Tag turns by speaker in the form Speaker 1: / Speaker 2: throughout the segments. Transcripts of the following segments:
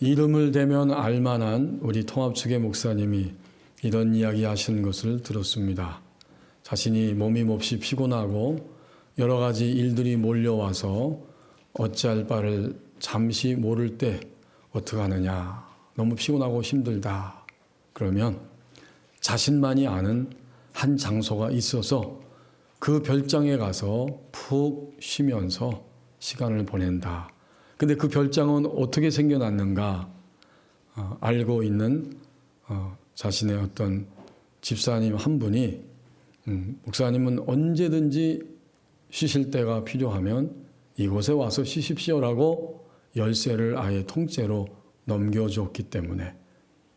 Speaker 1: 이름을 대면 알만한 우리 통합 측의 목사님이 이런 이야기 하시는 것을 들었습니다. 자신이 몸이 몹시 피곤하고 여러 가지 일들이 몰려와서 어찌할 바를 잠시 모를 때 어떡하느냐. 너무 피곤하고 힘들다. 그러면 자신만이 아는 한 장소가 있어서 그 별장에 가서 푹 쉬면서 시간을 보낸다. 근데 그 별장은 어떻게 생겨났는가? 알고 있는 자신의 어떤 집사님 한 분이 목사님은 언제든지 쉬실 때가 필요하면 이곳에 와서 쉬십시오라고 열쇠를 아예 통째로 넘겨줬기 때문에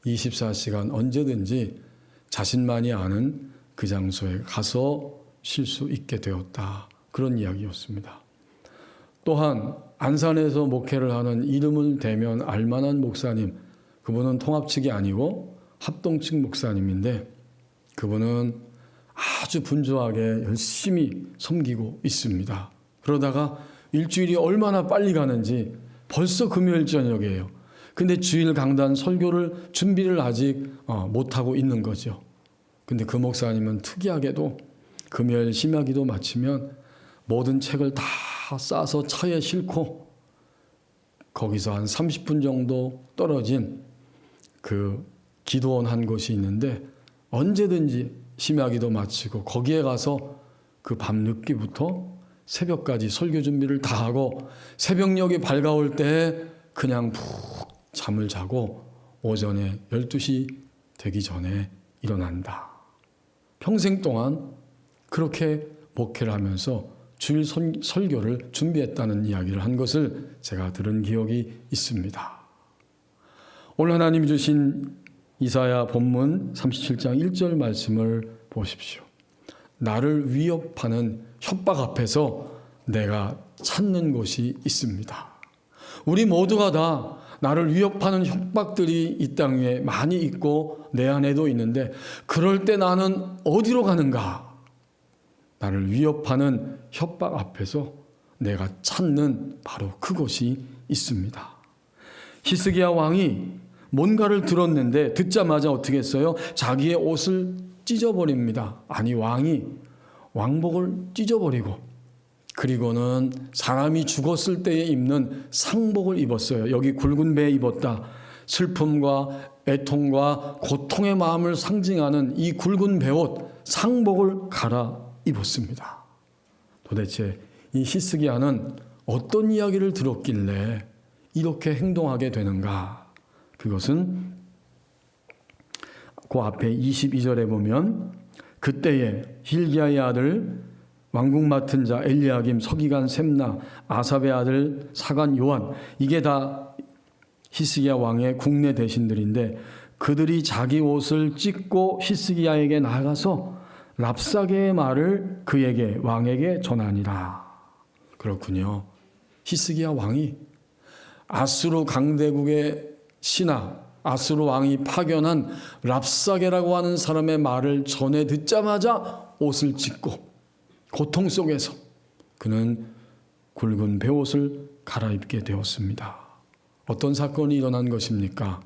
Speaker 1: 24시간 언제든지 자신만이 아는 그 장소에 가서 쉴 수 있게 되었다. 그런 이야기였습니다. 또한 안산에서 목회를 하는 이름을 대면 알만한 목사님, 그분은 통합 측이 아니고 합동 측 목사님인데 그분은 아주 분주하게 열심히 섬기고 있습니다. 그러다가 일주일이 얼마나 빨리 가는지 벌써 금요일 저녁이에요. 근데 주일 강단 설교를 준비를 아직 못하고 있는 거죠. 근데 그 목사님은 특이하게도 금요일 심야기도 마치면 모든 책을 다 싸서 차에 싣고 거기서 한 30분 정도 떨어진 그 기도원 한 곳이 있는데 언제든지 심야기도 마치고 거기에 가서 그 밤늦게부터 새벽까지 설교 준비를 다 하고 새벽녘이 밝아올 때 그냥 푹 잠을 자고 오전에 12시 되기 전에 일어난다. 평생 동안 그렇게 목회를 하면서 주일 설교를 준비했다는 이야기를 한 것을 제가 들은 기억이 있습니다. 오늘 하나님이 주신 이사야 본문 37장 1절 말씀을 보십시오. 나를 위협하는 협박 앞에서 내가 찾는 곳이 있습니다. 우리 모두가 다 나를 위협하는 협박들이 이 땅에 많이 있고 내 안에도 있는데 그럴 때 나는 어디로 가는가? 나를 위협하는 협박 앞에서 내가 찾는 바로 그곳이 있습니다. 히스기야 왕이 뭔가를 들었는데 듣자마자 어떻게 했어요? 자기의 옷을 찢어버립니다. 아니 왕이 왕복을 찢어버리고 그리고는 사람이 죽었을 때에 입는 상복을 입었어요. 여기 굵은 배 입었다. 슬픔과 애통과 고통의 마음을 상징하는 이 굵은 배옷 상복을 갈아입었습니다. 도대체 이 히스기야는 어떤 이야기를 들었길래 이렇게 행동하게 되는가? 그것은 그 앞에 22절에 보면 그때에 hil기야의 아들 왕궁 맡은 자 엘리야김, 서기관 셈나, 아삽의 아들 사관 요한, 이게 다 히스기야 왕의 국내 대신들인데 그들이 자기 옷을 찢고 히스기야에게 나가서 랍사게의 말을 그에게 왕에게 전하니라. 그렇군요. 히스기야 왕이 아수르 강대국의 신하 아수르 왕이 파견한 랍사게라고 하는 사람의 말을 전해 듣자마자 옷을 찢고 고통 속에서 그는 굵은 베옷을 갈아입게 되었습니다. 어떤 사건이 일어난 것입니까?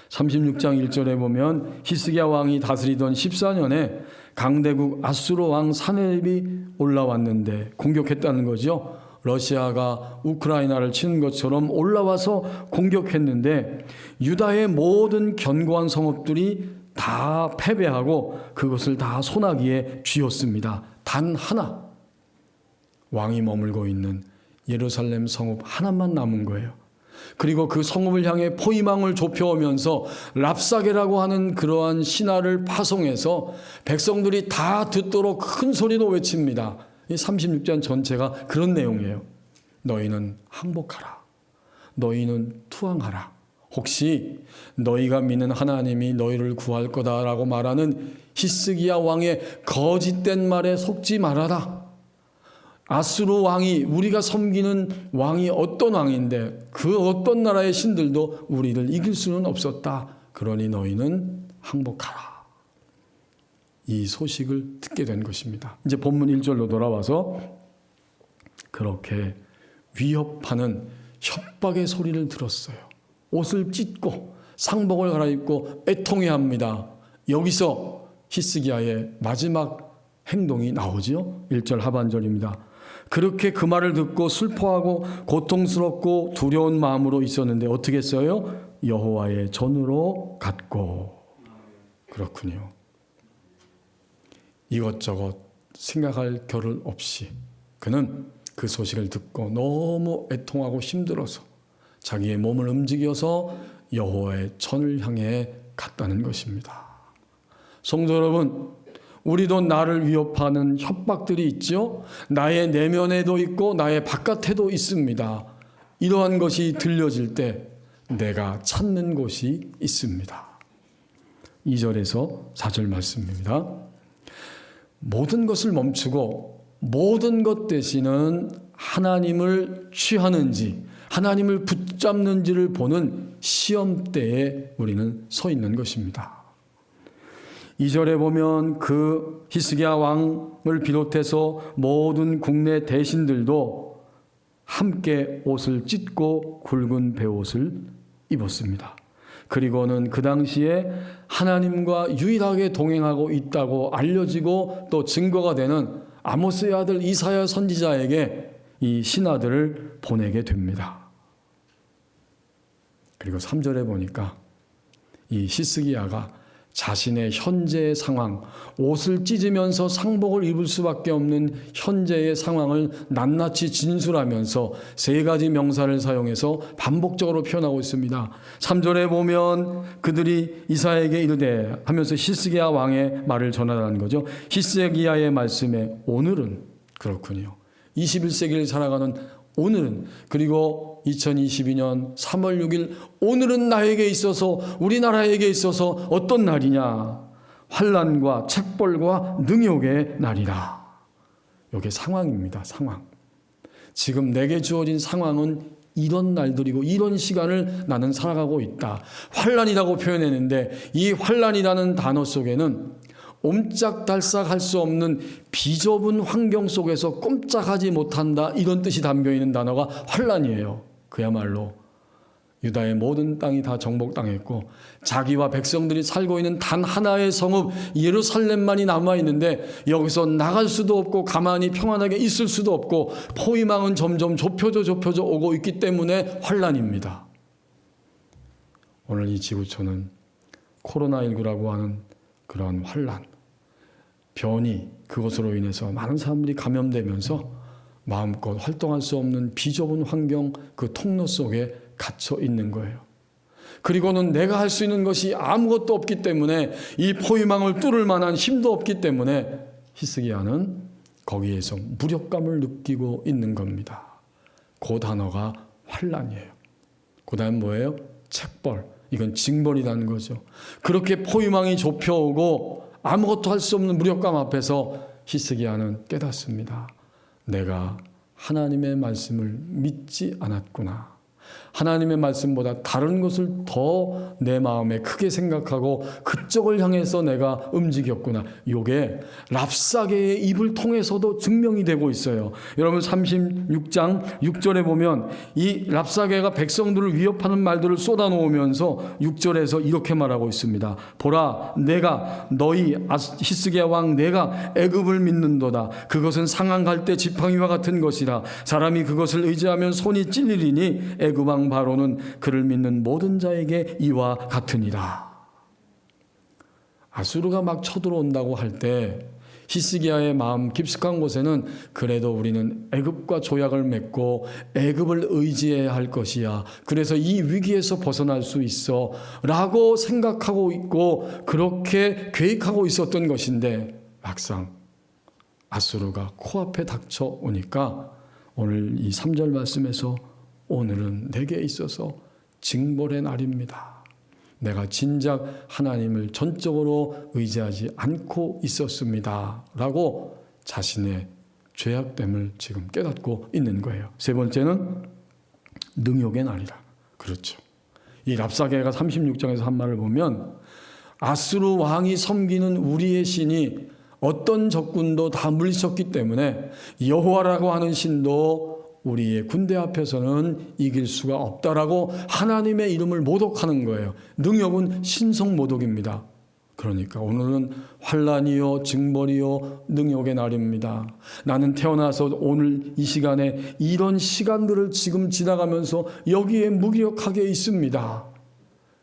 Speaker 1: 36장 1절에 보면 히스기야 왕이 다스리던 14년에 강대국 아수르 왕 사네립이 올라왔는데 공격했다는 거죠. 러시아가 우크라이나를 치는 것처럼 올라와서 공격했는데 유다의 모든 견고한 성읍들이 다 패배하고 그것을 다 소나기에 쥐었습니다. 단 하나, 왕이 머물고 있는 예루살렘 성읍 하나만 남은 거예요. 그리고 그 성읍을 향해 포위망을 좁혀오면서 랍사게라고 하는 그러한 신하를 파송해서 백성들이 다 듣도록 큰 소리로 외칩니다. 이 36장 전체가 그런 내용이에요. 너희는 항복하라. 너희는 투항하라. 혹시 너희가 믿는 하나님이 너희를 구할 거다라고 말하는 히스기야 왕의 거짓된 말에 속지 말아라. 아수르 왕이 우리가 섬기는 왕이 어떤 왕인데 그 어떤 나라의 신들도 우리를 이길 수는 없었다. 그러니 너희는 항복하라. 이 소식을 듣게 된 것입니다. 이제 본문 1절로 돌아와서 그렇게 위협하는 협박의 소리를 들었어요. 옷을 찢고 상복을 갈아입고 애통해합니다. 여기서 히스기야의 마지막 행동이 나오죠. 1절 하반절입니다. 그렇게 그 말을 듣고 슬퍼하고 고통스럽고 두려운 마음으로 있었는데 어떻게 했어요? 여호와의 전으로 갔고. 그렇군요. 이것저것 생각할 겨를 없이 그는 그 소식을 듣고 너무 애통하고 힘들어서 자기의 몸을 움직여서 여호와의 전을 향해 갔다는 것입니다. 성도 여러분, 우리도 나를 위협하는 협박들이 있죠. 나의 내면에도 있고 나의 바깥에도 있습니다. 이러한 것이 들려질 때 내가 찾는 곳이 있습니다. 2절에서 4절 말씀입니다. 모든 것을 멈추고 모든 것 대신은 하나님을 취하는지 하나님을 붙잡는지를 보는 시험대에 우리는 서 있는 것입니다. 2절에 보면 그 히스기야 왕을 비롯해서 모든 국내 대신들도 함께 옷을 찢고 굵은 베옷을 입었습니다. 그리고는 그 당시에 하나님과 유일하게 동행하고 있다고 알려지고 또 증거가 되는 아모스의 아들 이사야 선지자에게 이 신하들을 보내게 됩니다. 그리고 3절에 보니까 이 히스기야가 자신의 현재의 상황, 옷을 찢으면서 상복을 입을 수밖에 없는 현재의 상황을 낱낱이 진술하면서 세 가지 명사를 사용해서 반복적으로 표현하고 있습니다. 3절에 보면 그들이 이사야에게 이르되 하면서 히스기야 왕의 말을 전하라는 거죠. 히스기야의 말씀에 오늘은 그렇군요. 21세기를 살아가는 오늘은, 그리고 2022년 3월 6일 오늘은 나에게 있어서, 우리나라에게 있어서 어떤 날이냐? 환난과 책벌과 능욕의 날이라. 이게 상황입니다. 상황. 지금 내게 주어진 상황은 이런 날들이고 이런 시간을 나는 살아가고 있다. 환난이라고 표현했는데 이 환난이라는 단어 속에는 옴짝달싹할 수 없는 비좁은 환경 속에서 꼼짝하지 못한다, 이런 뜻이 담겨있는 단어가 환난이에요. 그야말로 유다의 모든 땅이 다 정복당했고 자기와 백성들이 살고 있는 단 하나의 성읍 예루살렘만이 남아있는데 여기서 나갈 수도 없고 가만히 평안하게 있을 수도 없고 포위망은 점점 좁혀져 오고 있기 때문에 환난입니다. 오늘 이 지구촌은 코로나19라고 하는 그런 환난, 변이, 그것으로 인해서 많은 사람들이 감염되면서 마음껏 활동할 수 없는 비좁은 환경, 그 통로 속에 갇혀 있는 거예요. 그리고는 내가 할 수 있는 것이 아무것도 없기 때문에, 이 포위망을 뚫을 만한 힘도 없기 때문에 히스기야는 거기에서 무력감을 느끼고 있는 겁니다. 그 단어가 환난이에요. 그 다음 뭐예요? 책벌. 이건 징벌이라는 거죠. 그렇게 포위망이 좁혀오고 아무것도 할 수 없는 무력감 앞에서 히스기야는 깨닫습니다. 내가 하나님의 말씀을 믿지 않았구나. 하나님의 말씀보다 다른 것을 더 내 마음에 크게 생각하고 그쪽을 향해서 내가 움직였구나. 이게 랍사게의 입을 통해서도 증명이 되고 있어요. 여러분 36장 6절에 보면 이 랍사게가 백성들을 위협하는 말들을 쏟아놓으면서 6절에서 이렇게 말하고 있습니다. 보라, 내가 너희 히스기야 왕 내가 애굽을 믿는도다. 그것은 상한 갈대 지팡이와 같은 것이라. 사람이 그것을 의지하면 손이 찔리리니 애굽 왕 바로는 그를 믿는 모든 자에게 이와 같으니라. 아수르가 막 쳐들어온다고 할 때 히스기야의 마음 깊숙한 곳에는 그래도 우리는 애굽과 조약을 맺고 애굽을 의지해야 할 것이야. 그래서 이 위기에서 벗어날 수 있어 라고 생각하고 있고 그렇게 계획하고 있었던 것인데 막상 아수르가 코앞에 닥쳐오니까 오늘 이 3절 말씀에서 오늘은 내게 있어서 징벌의 날입니다. 내가 진작 하나님을 전적으로 의지하지 않고 있었습니다. 라고 자신의 죄악됨을 지금 깨닫고 있는 거예요. 세 번째는 능욕의 날이라. 그렇죠. 이 랍사게가 36장에서 한 말을 보면 아수르 왕이 섬기는 우리의 신이 어떤 적군도 다 물리쳤기 때문에 여호와라고 하는 신도 우리의 군대 앞에서는 이길 수가 없다라고 하나님의 이름을 모독하는 거예요. 능욕은 신성모독입니다. 그러니까 오늘은 환난이요 징벌이요 능욕의 날입니다. 나는 태어나서 오늘 이 시간에 이런 시간들을 지금 지나가면서 여기에 무기력하게 있습니다.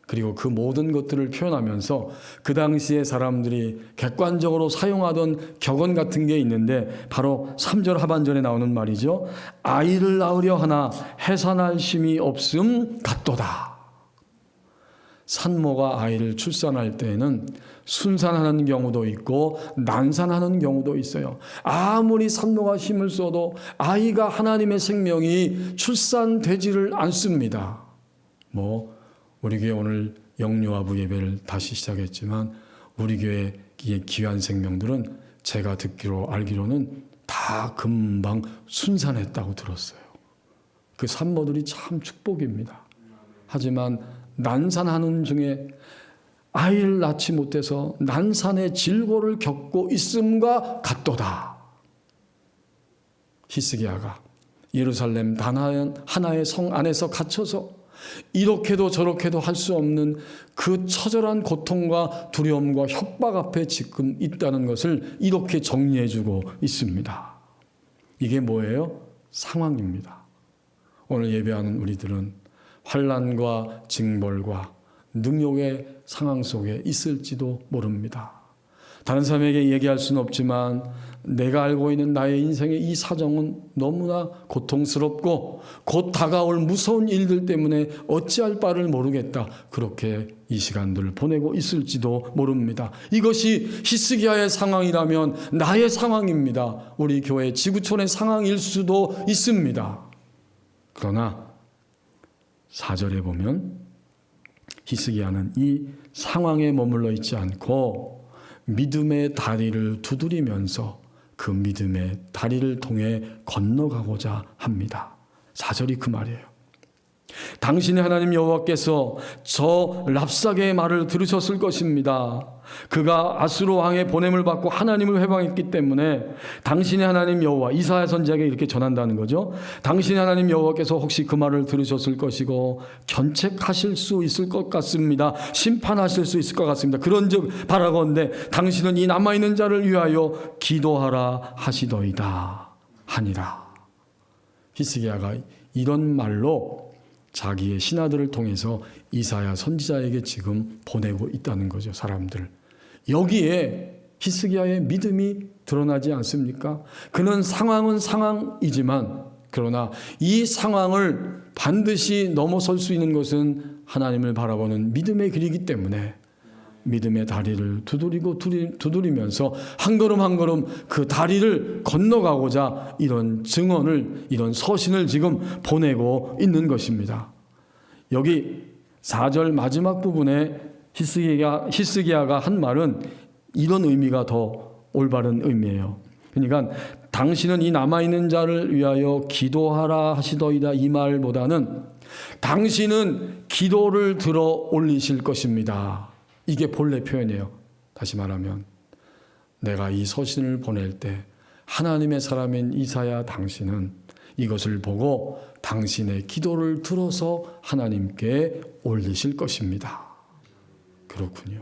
Speaker 1: 그리고 그 모든 것들을 표현하면서 그 당시에 사람들이 객관적으로 사용하던 격언 같은 게 있는데 바로 3절 하반절에 나오는 말이죠. 아이를 낳으려 하나 해산할 힘이 없음 같도다. 산모가 아이를 출산할 때에는 순산하는 경우도 있고 난산하는 경우도 있어요. 아무리 산모가 힘을 써도 아이가 하나님의 생명이 출산되지를 않습니다. 우리 교회 오늘 영유아부 예배를 다시 시작했지만 우리 교회의 귀한 생명들은 제가 알기로는 다 금방 순산했다고 들었어요. 그 산모들이 참 축복입니다. 하지만 난산하는 중에 아이를 낳지 못해서 난산의 질고를 겪고 있음과 같도다. 히스기야가 예루살렘 단 하나의 성 안에서 갇혀서 이렇게도 저렇게도 할 수 없는 그 처절한 고통과 두려움과 협박 앞에 지금 있다는 것을 이렇게 정리해주고 있습니다. 이게 뭐예요? 상황입니다. 오늘 예배하는 우리들은 환난과 징벌과 능욕의 상황 속에 있을지도 모릅니다. 다른 사람에게 얘기할 수는 없지만 내가 알고 있는 나의 인생의 이 사정은 너무나 고통스럽고 곧 다가올 무서운 일들 때문에 어찌할 바를 모르겠다. 그렇게 이 시간들을 보내고 있을지도 모릅니다. 이것이 히스기야의 상황이라면 나의 상황입니다. 우리 교회 지구촌의 상황일 수도 있습니다. 그러나 4절에 보면 히스기야는 이 상황에 머물러 있지 않고 믿음의 다리를 두드리면서 그 믿음의 다리를 통해 건너가고자 합니다. 4절이 그 말이에요. 당신의 하나님 여호와께서 저 랍사게의 말을 들으셨을 것입니다. 그가 아수르 왕의 보냄을 받고 하나님을 회방했기 때문에 당신의 하나님 여호와, 이사야 선지자에게 이렇게 전한다는 거죠. 당신의 하나님 여호와께서 혹시 그 말을 들으셨을 것이고 견책하실 수 있을 것 같습니다. 심판하실 수 있을 것 같습니다. 그런즉 바라건대 당신은 이 남아있는 자를 위하여 기도하라 하시더이다 하니라. 히스기야가 이런 말로 자기의 신하들을 통해서 이사야 선지자에게 지금 보내고 있다는 거죠. 사람들. 여기에 히스기야의 믿음이 드러나지 않습니까? 그는 상황은 상황이지만 그러나 이 상황을 반드시 넘어설 수 있는 것은 하나님을 바라보는 믿음의 길이기 때문에 믿음의 다리를 두드리면서 한 걸음 한 걸음 그 다리를 건너가고자 이런 증언을, 이런 서신을 지금 보내고 있는 것입니다. 여기 4절 마지막 부분에 히스기야가 한 말은 이런 의미가 더 올바른 의미예요. 그러니까 당신은 이 남아있는 자를 위하여 기도하라 하시더이다, 이 말보다는 당신은 기도를 들어 올리실 것입니다. 이게 본래 표현이에요. 다시 말하면 내가 이 서신을 보낼 때 하나님의 사람인 이사야 당신은 이것을 보고 당신의 기도를 들어서 하나님께 올리실 것입니다. 그렇군요.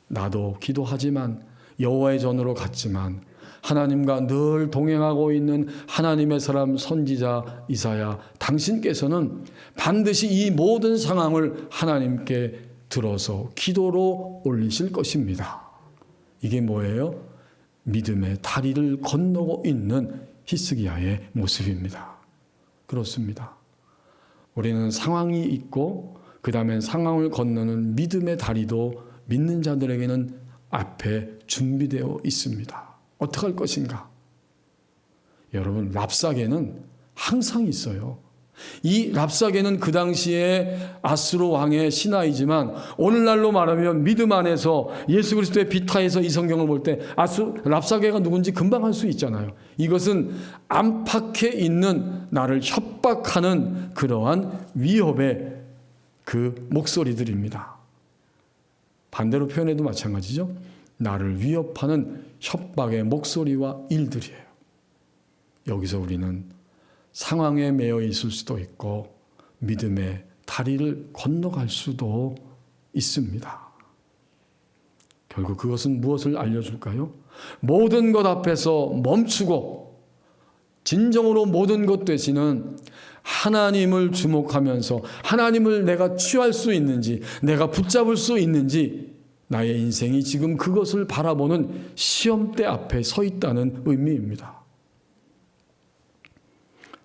Speaker 1: 나도 기도하지만 여호와의 전으로 갔지만 하나님과 늘 동행하고 있는 하나님의 사람 선지자 이사야 당신께서는 반드시 이 모든 상황을 하나님께 들어서 기도로 올리실 것입니다. 이게 뭐예요? 믿음의 다리를 건너고 있는 히스기야의 모습입니다. 그렇습니다. 우리는 상황이 있고 그 다음에 상황을 건너는 믿음의 다리도 믿는 자들에게는 앞에 준비되어 있습니다. 어떻게 할 것인가? 여러분, 랍사게는 항상 있어요. 이 랍사게는 그 당시에 아수르 왕의 신하이지만 오늘날로 말하면 믿음 안에서 예수 그리스도의 비타에서 이 성경을 볼 때 랍사게가 누군지 금방 알 수 있잖아요. 이것은 안팎에 있는 나를 협박하는 그러한 위협의 그 목소리들입니다. 반대로 표현해도 마찬가지죠. 나를 위협하는 협박의 목소리와 일들이에요. 여기서 우리는 상황에 매여 있을 수도 있고 믿음의 다리를 건너갈 수도 있습니다. 결국 그것은 무엇을 알려줄까요? 모든 것 앞에서 멈추고 진정으로 모든 것 되시는 하나님을 주목하면서 하나님을 내가 취할 수 있는지, 내가 붙잡을 수 있는지, 나의 인생이 지금 그것을 바라보는 시험대 앞에 서 있다는 의미입니다.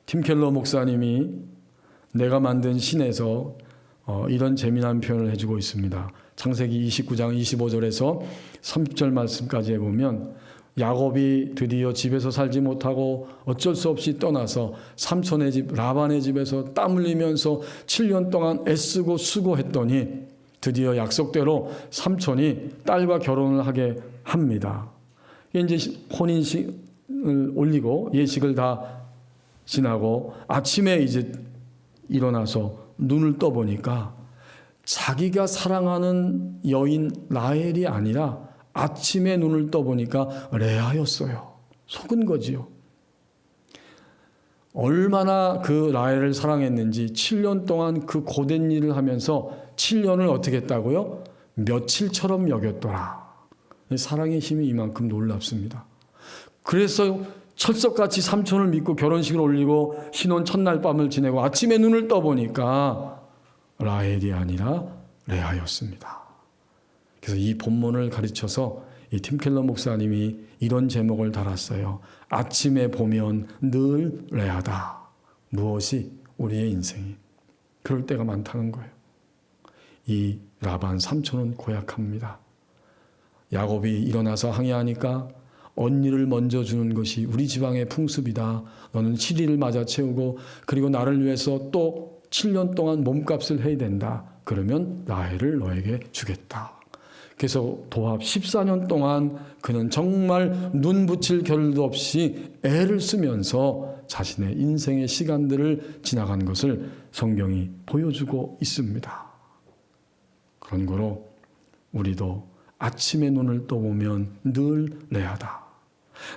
Speaker 1: 팀 켈러 목사님이 내가 만든 신에서 이런 재미난 표현을 해주고 있습니다. 창세기 29장 25절에서 30절 말씀까지 해보면 야곱이 드디어 집에서 살지 못하고 어쩔 수 없이 떠나서 삼촌의 집 라반의 집에서 땀 흘리면서 7년 동안 애쓰고 수고했더니 드디어 약속대로 삼촌이 딸과 결혼을 하게 합니다. 이제 혼인식을 올리고 예식을 다 지나고 아침에 이제 일어나서 눈을 떠보니까 자기가 사랑하는 여인 라헬이 아니라 아침에 눈을 떠보니까 레아였어요. 속은 거지요. 얼마나 그 라헬을 사랑했는지 7년 동안 그 고된 일을 하면서 7년을 어떻게 했다고요? 며칠처럼 여겼더라. 사랑의 힘이 이만큼 놀랍습니다. 그래서 철석같이 삼촌을 믿고 결혼식을 올리고 신혼 첫날 밤을 지내고 아침에 눈을 떠보니까 라헬이 아니라 레아였습니다. 그래서 이 본문을 가르쳐서 이 팀 켈러 목사님이 이런 제목을 달았어요. 아침에 보면 늘 레아다. 무엇이? 우리의 인생이. 그럴 때가 많다는 거예요. 이 라반 삼촌은 고약합니다. 야곱이 일어나서 항해하니까 언니를 먼저 주는 것이 우리 지방의 풍습이다. 너는 7일을 맞아 채우고 그리고 나를 위해서 또 7년 동안 몸값을 해야 된다. 그러면 라헬을 너에게 주겠다. 그래서 도합 14년 동안 그는 정말 눈 붙일 겨를도 없이 애를 쓰면서 자신의 인생의 시간들을 지나간 것을 성경이 보여주고 있습니다. 그런 거로 우리도 아침에 눈을 떠보면 늘 레아다.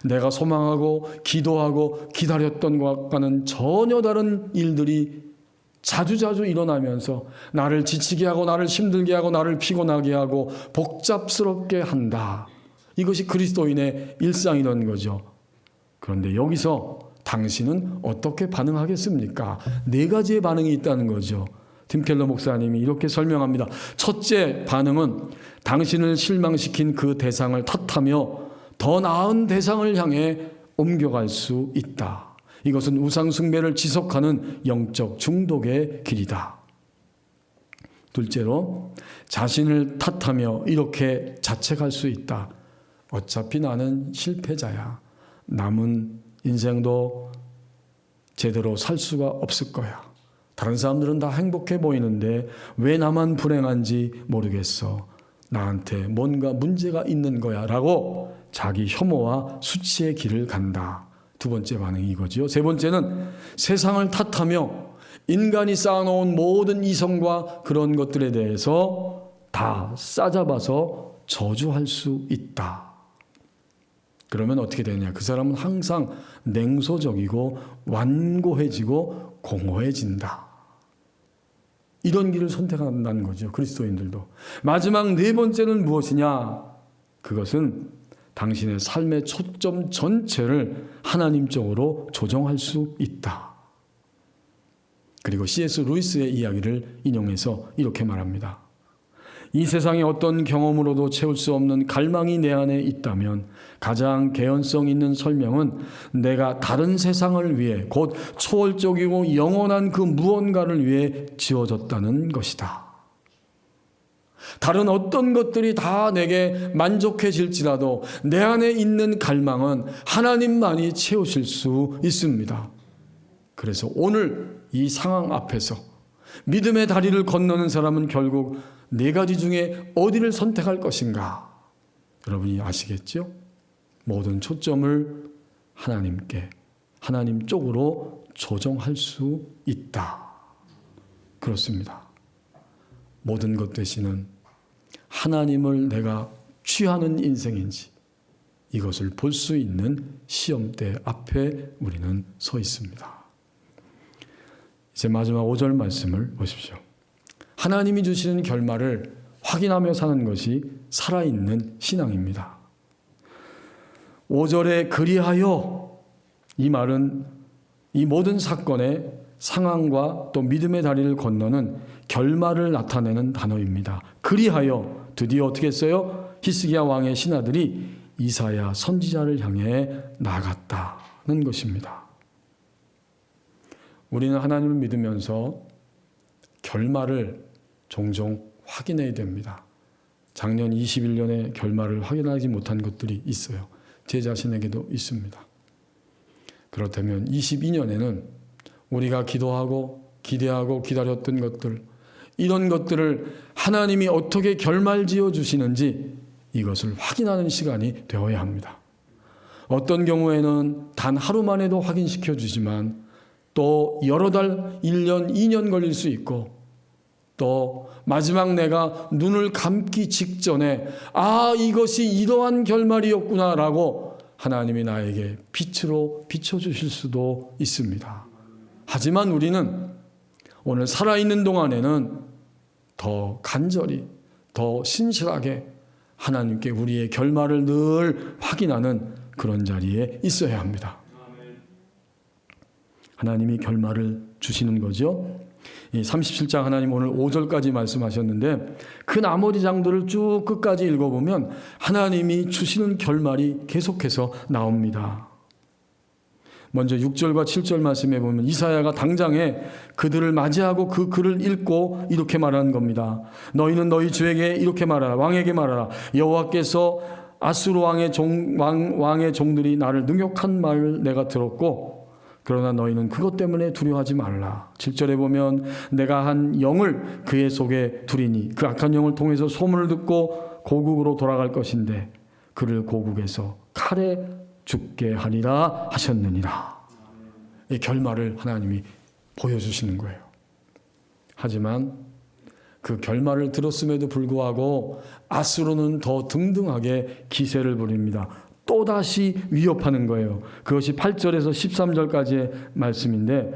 Speaker 1: 내가 소망하고 기도하고 기다렸던 것과는 전혀 다른 일들이 자주자주 일어나면서 나를 지치게 하고 나를 힘들게 하고 나를 피곤하게 하고 복잡스럽게 한다. 이것이 그리스도인의 일상이라는 거죠. 그런데 여기서 당신은 어떻게 반응하겠습니까? 4가지의 반응이 있다는 거죠. 팀 켈러 목사님이 이렇게 설명합니다. 첫째 반응은 당신을 실망시킨 그 대상을 탓하며 더 나은 대상을 향해 옮겨갈 수 있다. 이것은 우상 숭배를 지속하는 영적 중독의 길이다. 둘째로 자신을 탓하며 이렇게 자책할 수 있다. 어차피 나는 실패자야. 남은 인생도 제대로 살 수가 없을 거야. 다른 사람들은 다 행복해 보이는데 왜 나만 불행한지 모르겠어. 나한테 뭔가 문제가 있는 거야 라고 자기 혐오와 수치의 길을 간다. 두 번째 반응이 이거지요. 세 번째는 세상을 탓하며 인간이 쌓아놓은 모든 이성과 그런 것들에 대해서 다 싸잡아서 저주할 수 있다. 그러면 어떻게 되냐? 그 사람은 항상 냉소적이고 완고해지고 공허해진다. 이런 길을 선택한다는 거죠. 그리스도인들도. 마지막 4번째는 무엇이냐? 그것은 당신의 삶의 초점 전체를 하나님 쪽으로 조정할 수 있다. 그리고 C.S. 루이스의 이야기를 인용해서 이렇게 말합니다. 이 세상의 어떤 경험으로도 채울 수 없는 갈망이 내 안에 있다면 가장 개연성 있는 설명은 내가 다른 세상을 위해 곧 초월적이고 영원한 그 무언가를 위해 지어졌다는 것이다. 다른 어떤 것들이 다 내게 만족해질지라도 내 안에 있는 갈망은 하나님만이 채우실 수 있습니다. 그래서 오늘 이 상황 앞에서 믿음의 다리를 건너는 사람은 결국 4가지 중에 어디를 선택할 것인가? 여러분이 아시겠죠? 모든 초점을 하나님께, 하나님 쪽으로 조정할 수 있다. 그렇습니다. 모든 것 되시는 하나님을 내가 취하는 인생인지 이것을 볼 수 있는 시험대 앞에 우리는 서 있습니다. 이제 마지막 5절 말씀을 보십시오. 하나님이 주시는 결말을 확인하며 사는 것이 살아있는 신앙입니다. 5절에 그리하여, 이 말은 이 모든 사건의 상황과 또 믿음의 다리를 건너는 결말을 나타내는 단어입니다. 그리하여 드디어 어떻게 했어요? 히스기야 왕의 신하들이 이사야 선지자를 향해 나갔다는 것입니다. 우리는 하나님을 믿으면서 결말을 종종 확인해야 됩니다. 작년 21년의 결말을 확인하지 못한 것들이 있어요. 제 자신에게도 있습니다. 그렇다면 22년에는 우리가 기도하고 기대하고 기다렸던 것들, 이런 것들을 하나님이 어떻게 결말지어 주시는지 이것을 확인하는 시간이 되어야 합니다. 어떤 경우에는 단 하루만 해도 확인시켜 주지만 또 여러 달, 1년, 2년 걸릴 수 있고, 또 마지막 내가 눈을 감기 직전에 이것이 이러한 결말이었구나 라고 하나님이 나에게 빛으로 비춰주실 수도 있습니다. 하지만 우리는 오늘 살아있는 동안에는 더 간절히, 더 신실하게 하나님께 우리의 결말을 늘 확인하는 그런 자리에 있어야 합니다. 하나님이 결말을 주시는 거죠. 이 37장 하나님 오늘 5절까지 말씀하셨는데 그 나머지 장들을 쭉 끝까지 읽어보면 하나님이 주시는 결말이 계속해서 나옵니다. 먼저 6절과 7절 말씀해 보면 이사야가 당장에 그들을 맞이하고 그 글을 읽고 이렇게 말하는 겁니다. 너희는 너희 주에게 이렇게 말하라. 왕에게 말하라. 여호와께서 아수르 왕의 종들이 나를 능욕한 말을 내가 들었고 그러나 너희는 그것 때문에 두려워하지 말라. 7절에 보면 내가 한 영을 그의 속에 두리니 그 악한 영을 통해서 소문을 듣고 고국으로 돌아갈 것인데 그를 고국에서 칼에 죽게 하리라 하셨느니라. 이 결말을 하나님이 보여주시는 거예요. 하지만 그 결말을 들었음에도 불구하고 아수르는 더 등등하게 기세를 부립니다. 또다시 위협하는 거예요. 그것이 8절에서 13절까지의 말씀인데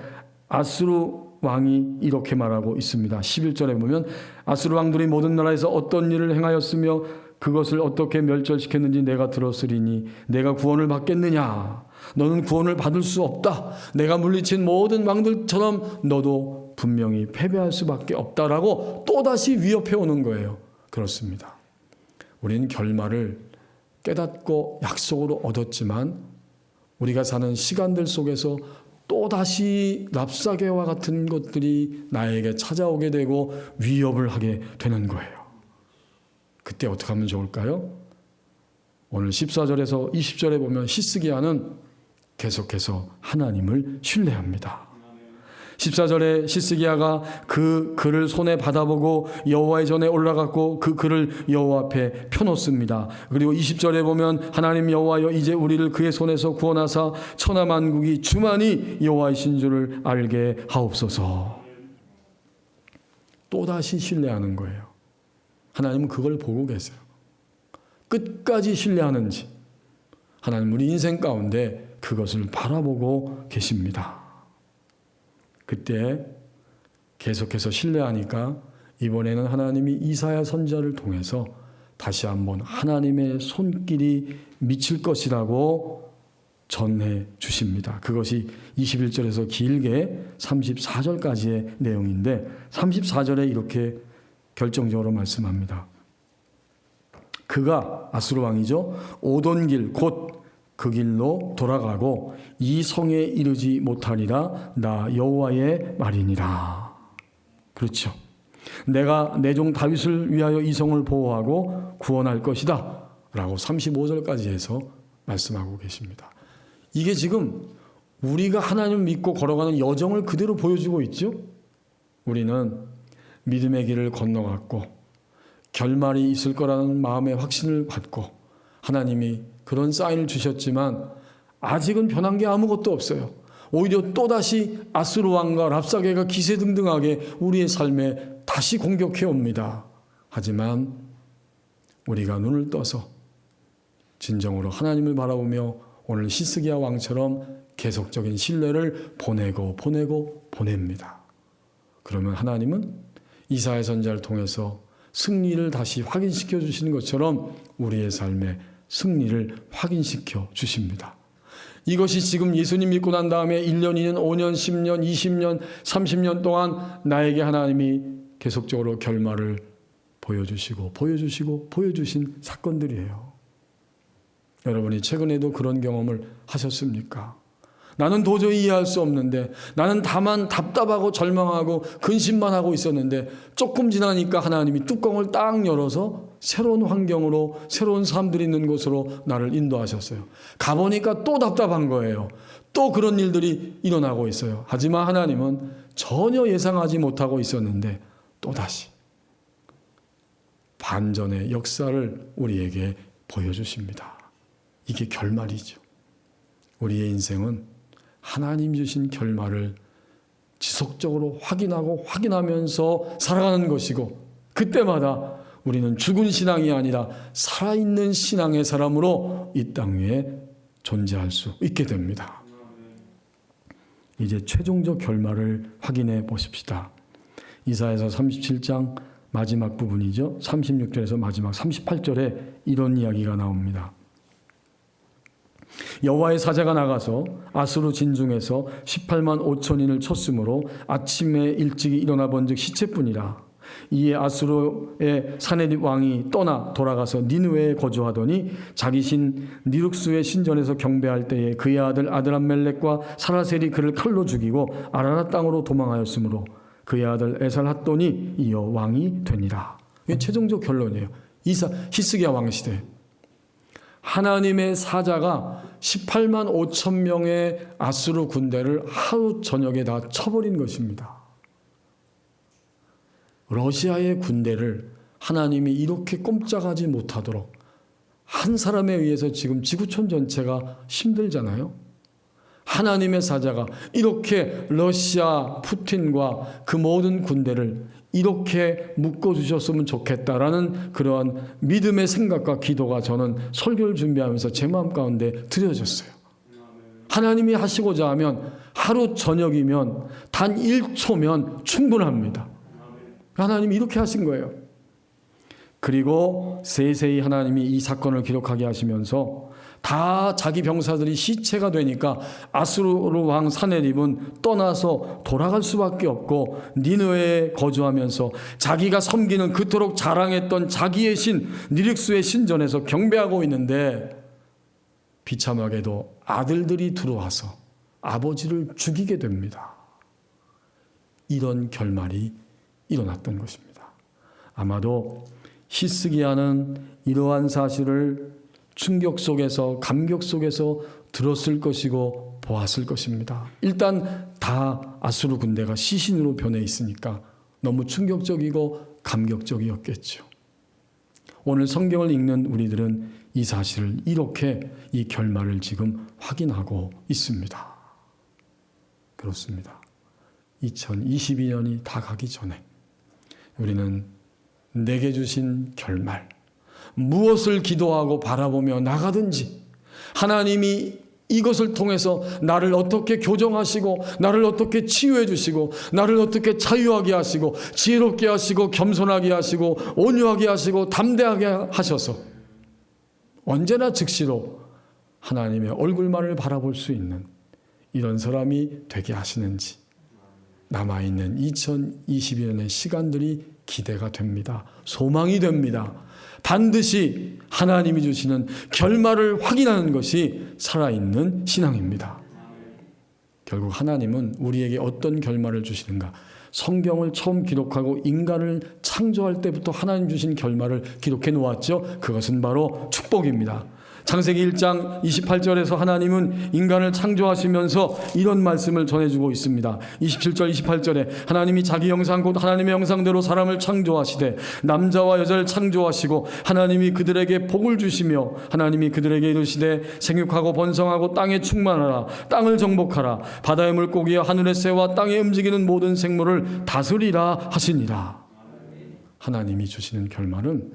Speaker 1: 아수르 왕이 이렇게 말하고 있습니다. 11절에 보면 아수르 왕들이 모든 나라에서 어떤 일을 행하였으며 그것을 어떻게 멸절시켰는지 내가 들었으리니 내가 구원을 받겠느냐? 너는 구원을 받을 수 없다. 내가 물리친 모든 왕들처럼 너도 분명히 패배할 수밖에 없다라고 또다시 위협해 오는 거예요. 그렇습니다. 우리는 결말을 깨닫고 약속으로 얻었지만 우리가 사는 시간들 속에서 또다시 랍사개와 같은 것들이 나에게 찾아오게 되고 위협을 하게 되는 거예요. 그때 어떻게 하면 좋을까요? 오늘 14절에서 20절에 보면 히스기야는 계속해서 하나님을 신뢰합니다. 14절에 히스기야가 그 글을 손에 받아보고 여호와의 전에 올라갔고 그 글을 여호와 앞에 펴놓습니다. 그리고 20절에 보면 하나님 여호와여 이제 우리를 그의 손에서 구원하사 천하만국이 주만이 여호와이신 줄을 알게 하옵소서. 또다시 신뢰하는 거예요. 하나님은 그걸 보고 계세요. 끝까지 신뢰하는지 하나님 우리 인생 가운데 그것을 바라보고 계십니다. 그때 계속해서 신뢰하니까 이번에는 하나님이 이사야 선지자를 통해서 다시 한번 하나님의 손길이 미칠 것이라고 전해 주십니다. 그것이 21절에서 길게 34절까지의 내용인데 34절에 이렇게 결정적으로 말씀합니다. 그가 아수르 왕이죠. 오던 길 곧 그 길로 돌아가고 이 성에 이르지 못하리라. 나 여호와의 말이니라. 그렇죠. 내가 내 종 다윗을 위하여 이 성을 보호하고 구원할 것이다 라고 35절까지 해서 말씀하고 계십니다. 이게 지금 우리가 하나님을 믿고 걸어가는 여정을 그대로 보여주고 있죠. 우리는 믿음의 길을 건너갔고 결말이 있을 거라는 마음의 확신을 갖고 하나님이 그런 사인을 주셨지만 아직은 변한 게 아무것도 없어요. 오히려 또다시 아수르 왕과 랍사게가 기세등등하게 우리의 삶에 다시 공격해 옵니다. 하지만 우리가 눈을 떠서 진정으로 하나님을 바라보며 오늘 히스기야 왕처럼 계속적인 신뢰를 보냅니다. 그러면 하나님은 이사야 선지자를 통해서 승리를 다시 확인시켜 주시는 것처럼 우리의 삶에 승리를 확인시켜 주십니다. 이것이 지금 예수님 믿고 난 다음에 1년, 2년, 5년, 10년, 20년, 30년 동안 나에게 하나님이 계속적으로 결말을 보여주시고 보여주신 사건들이에요. 여러분이 최근에도 그런 경험을 하셨습니까? 나는 도저히 이해할 수 없는데, 나는 다만 답답하고 절망하고 근심만 하고 있었는데 조금 지나니까 하나님이 뚜껑을 딱 열어서 새로운 환경으로, 새로운 사람들이 있는 곳으로 나를 인도하셨어요. 가보니까 또 답답한 거예요. 또 그런 일들이 일어나고 있어요. 하지만 하나님은 전혀 예상하지 못하고 있었는데 또다시 반전의 역사를 우리에게 보여주십니다. 이게 결말이죠. 우리의 인생은 하나님 주신 결말을 지속적으로 확인하면서 살아가는 것이고, 그때마다 우리는 죽은 신앙이 아니라 살아있는 신앙의 사람으로 이 땅 위에 존재할 수 있게 됩니다. 이제 최종적 결말을 확인해 보십시다. 이사야서 37장 마지막 부분이죠. 36절에서 마지막 38절에 이런 이야기가 나옵니다. 여호와의 사자가 나가서 아수르 진중에서 18만 5천인을 쳤으므로 아침에 일찍이 일어나 본즉 시체뿐이라. 이에 아수르의 사네립 왕이 떠나 돌아가서 니느웨에 거주하더니 자기 신 니룩스의 신전에서 경배할 때에 그의 아들 아드람멜렉과 사라셀이 그를 칼로 죽이고 아라라 땅으로 도망하였으므로 그의 아들 에살핫돈이 이어 왕이 되니라. 이게 최종적 결론이에요. 히스기야 왕 시대. 하나님의 사자가 18만 5천 명의 아수르 군대를 하루 저녁에 다 쳐버린 것입니다. 러시아의 군대를 하나님이 이렇게 꼼짝하지 못하도록 한 사람에 의해서 지금 지구촌 전체가 힘들잖아요. 하나님의 사자가 이렇게 러시아 푸틴과 그 모든 군대를 이렇게 묶어주셨으면 좋겠다라는 그러한 믿음의 생각과 기도가 저는 설교를 준비하면서 제 마음 가운데 드려졌어요. 하나님이 하시고자 하면 하루 저녁이면 단 1초면 충분합니다. 하나님이 이렇게 하신 거예요. 그리고 세세히 하나님이 이 사건을 기록하게 하시면서 다 자기 병사들이 시체가 되니까 아수르 왕 사네립은 떠나서 돌아갈 수밖에 없고 니느웨에 거주하면서 자기가 섬기는 그토록 자랑했던 자기의 신 니룩스의 신전에서 경배하고 있는데 비참하게도 아들들이 들어와서 아버지를 죽이게 됩니다. 이런 결말이 일어났던 것입니다. 아마도 히스기야는 이러한 사실을 충격 속에서 감격 속에서 들었을 것이고 보았을 것입니다. 일단 다 아수르 군대가 시신으로 변해 있으니까 너무 충격적이고 감격적이었겠죠. 오늘 성경을 읽는 우리들은 이 사실을 이렇게 이 결말을 지금 확인하고 있습니다. 그렇습니다. 2022년이 다 가기 전에 우리는 내게 주신 결말, 무엇을 기도하고 바라보며 나가든지 하나님이 이것을 통해서 나를 어떻게 교정하시고 나를 어떻게 치유해 주시고 나를 어떻게 자유하게 하시고 지혜롭게 하시고 겸손하게 하시고 온유하게 하시고 담대하게 하셔서 언제나 즉시로 하나님의 얼굴만을 바라볼 수 있는 이런 사람이 되게 하시는지 남아있는 2022년의 시간들이 기대가 됩니다. 소망이 됩니다. 반드시 하나님이 주시는 결말을 확인하는 것이 살아있는 신앙입니다. 결국 하나님은 우리에게 어떤 결말을 주시는가? 성경을 처음 기록하고 인간을 창조할 때부터 하나님 주신 결말을 기록해 놓았죠. 그것은 바로 축복입니다. 창세기 1장 28절에서 하나님은 인간을 창조하시면서 이런 말씀을 전해주고 있습니다. 27절 28절에 하나님이 자기 형상 곧 하나님의 형상대로 사람을 창조하시되 남자와 여자를 창조하시고 하나님이 그들에게 복을 주시며 하나님이 그들에게 이르시되 생육하고 번성하고 땅에 충만하라 땅을 정복하라 바다의 물고기와 하늘의 새와 땅에 움직이는 모든 생물을 다스리라 하시니라. 하나님이 주시는 결말은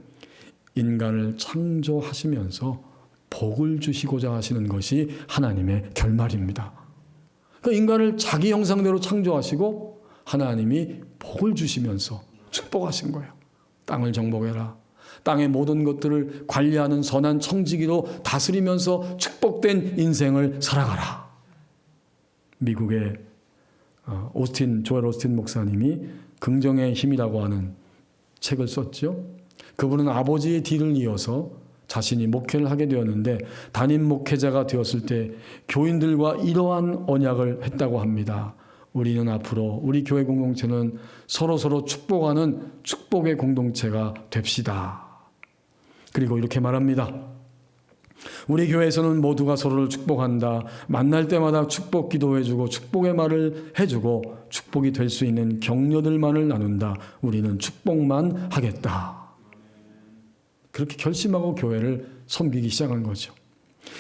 Speaker 1: 인간을 창조하시면서 복을 주시고자 하시는 것이 하나님의 결말입니다. 그러니까 인간을 자기 형상대로 창조하시고 하나님이 복을 주시면서 축복하신 거예요. 땅을 정복해라. 땅의 모든 것들을 관리하는 선한 청지기로 다스리면서 축복된 인생을 살아가라. 미국의 조엘 오스틴 목사님이 긍정의 힘이라고 하는 책을 썼죠. 그분은 아버지의 뒤를 이어서 자신이 목회를 하게 되었는데 담임 목회자가 되었을 때 교인들과 이러한 언약을 했다고 합니다. 우리는 앞으로 우리 교회 공동체는 서로 축복하는 축복의 공동체가 됩시다. 그리고 이렇게 말합니다. 우리 교회에서는 모두가 서로를 축복한다. 만날 때마다 축복 기도해주고 축복의 말을 해주고 축복이 될 수 있는 격려들만을 나눈다. 우리는 축복만 하겠다. 그렇게 결심하고 교회를 섬기기 시작한 거죠.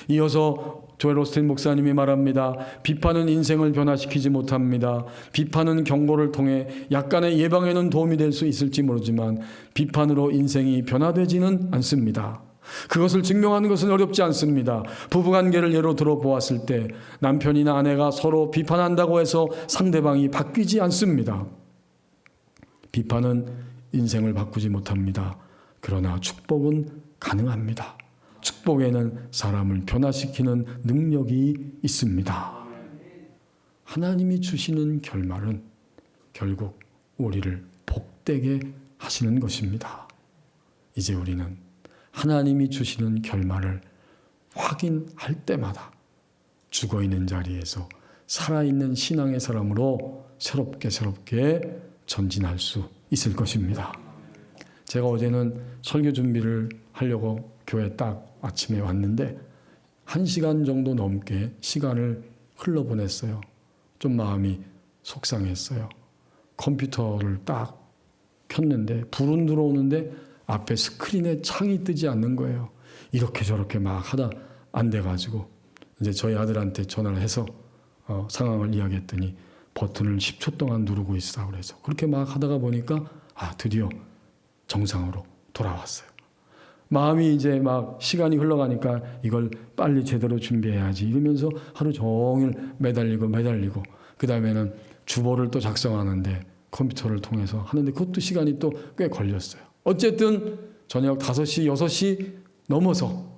Speaker 1: 이어서 조엘 오스틴 목사님이 말합니다. 비판은 인생을 변화시키지 못합니다. 비판은 경고를 통해 약간의 예방에는 도움이 될 수 있을지 모르지만 비판으로 인생이 변화되지는 않습니다. 그것을 증명하는 것은 어렵지 않습니다. 부부관계를 예로 들어보았을 때 남편이나 아내가 서로 비판한다고 해서 상대방이 바뀌지 않습니다. 비판은 인생을 바꾸지 못합니다. 그러나 축복은 가능합니다. 축복에는 사람을 변화시키는 능력이 있습니다. 하나님이 주시는 결말은 결국 우리를 복되게 하시는 것입니다. 이제 우리는 하나님이 주시는 결말을 확인할 때마다 죽어있는 자리에서 살아있는 신앙의 사람으로 새롭게 전진할 수 있을 것입니다. 제가 어제는 설교 준비를 하려고 교회 딱 아침에 왔는데 1시간 정도 넘게 시간을 흘러보냈어요. 좀 마음이 속상했어요. 컴퓨터를 딱 켰는데 불은 들어오는데 앞에 스크린에 창이 뜨지 않는 거예요. 이렇게 저렇게 막 하다 안 돼가지고 이제 저희 아들한테 전화를 해서 상황을 이야기했더니 버튼을 10초 동안 누르고 있어. 그래서 그렇게 막 하다가 보니까 드디어 정상으로 돌아왔어요. 마음이 이제 막 시간이 흘러가니까 이걸 빨리 제대로 준비해야지 이러면서 하루 종일 매달리고 그 다음에는 주보를 또 작성하는데 컴퓨터를 통해서 하는데 그것도 시간이 또 꽤 걸렸어요. 어쨌든 저녁 5시, 6시 넘어서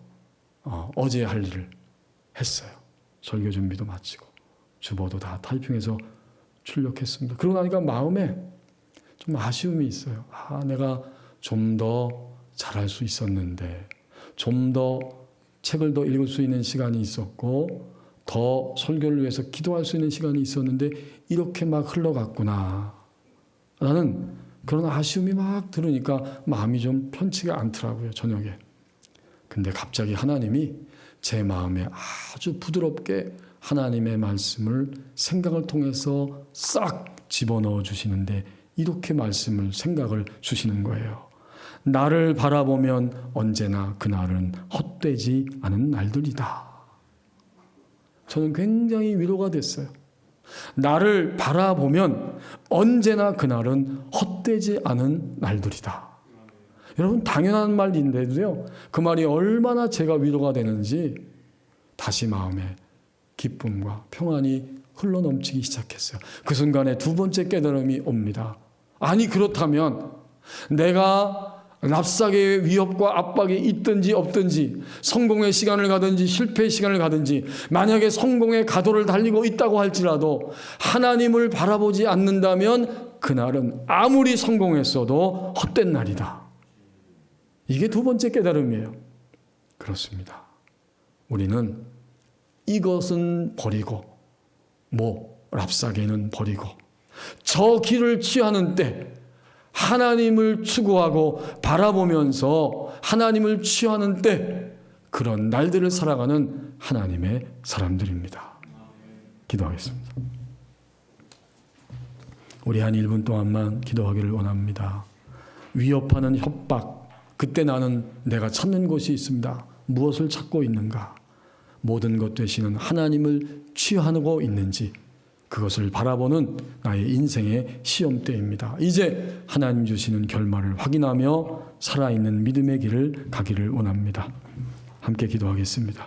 Speaker 1: 어제 할 일을 했어요. 설교 준비도 마치고 주보도 다 타이핑해서 출력했습니다. 그러고 나니까 마음에 좀 아쉬움이 있어요. 내가 좀 더 잘할 수 있었는데 좀 더 책을 더 읽을 수 있는 시간이 있었고 더 설교를 위해서 기도할 수 있는 시간이 있었는데 이렇게 막 흘러갔구나. 나는 그런 아쉬움이 막 들으니까 마음이 좀 편치가 않더라고요. 저녁에. 근데 갑자기 하나님이 제 마음에 아주 부드럽게 하나님의 말씀을 생각을 통해서 싹 집어넣어 주시는데 이렇게 생각을 주시는 거예요. 나를 바라보면 언제나 그날은 헛되지 않은 날들이다. 저는 굉장히 위로가 됐어요. 나를 바라보면 언제나 그날은 헛되지 않은 날들이다. 여러분 당연한 말인데도요. 그 말이 얼마나 제가 위로가 되는지 다시 마음에 기쁨과 평안이 흘러넘치기 시작했어요. 그 순간에 두 번째 깨달음이 옵니다. 아니 그렇다면 내가 납작의 위협과 압박이 있든지 없든지 성공의 시간을 가든지 실패의 시간을 가든지 만약에 성공의 가도를 달리고 있다고 할지라도 하나님을 바라보지 않는다면 그날은 아무리 성공했어도 헛된 날이다. 이게 두 번째 깨달음이에요. 그렇습니다. 우리는 이것은 버리고 랍사계는 버리고 저 길을 취하는 때 하나님을 추구하고 바라보면서 하나님을 취하는 때 그런 날들을 살아가는 하나님의 사람들입니다. 기도하겠습니다. 우리 한 1분 동안만 기도하기를 원합니다. 위협하는 협박, 그때 나는 내가 찾는 곳이 있습니다. 무엇을 찾고 있는가? 모든 것 되시는 하나님을 취하고 있는지 그것을 바라보는 나의 인생의 시험대입니다. 이제 하나님 주시는 결말을 확인하며 살아있는 믿음의 길을 가기를 원합니다. 함께 기도하겠습니다.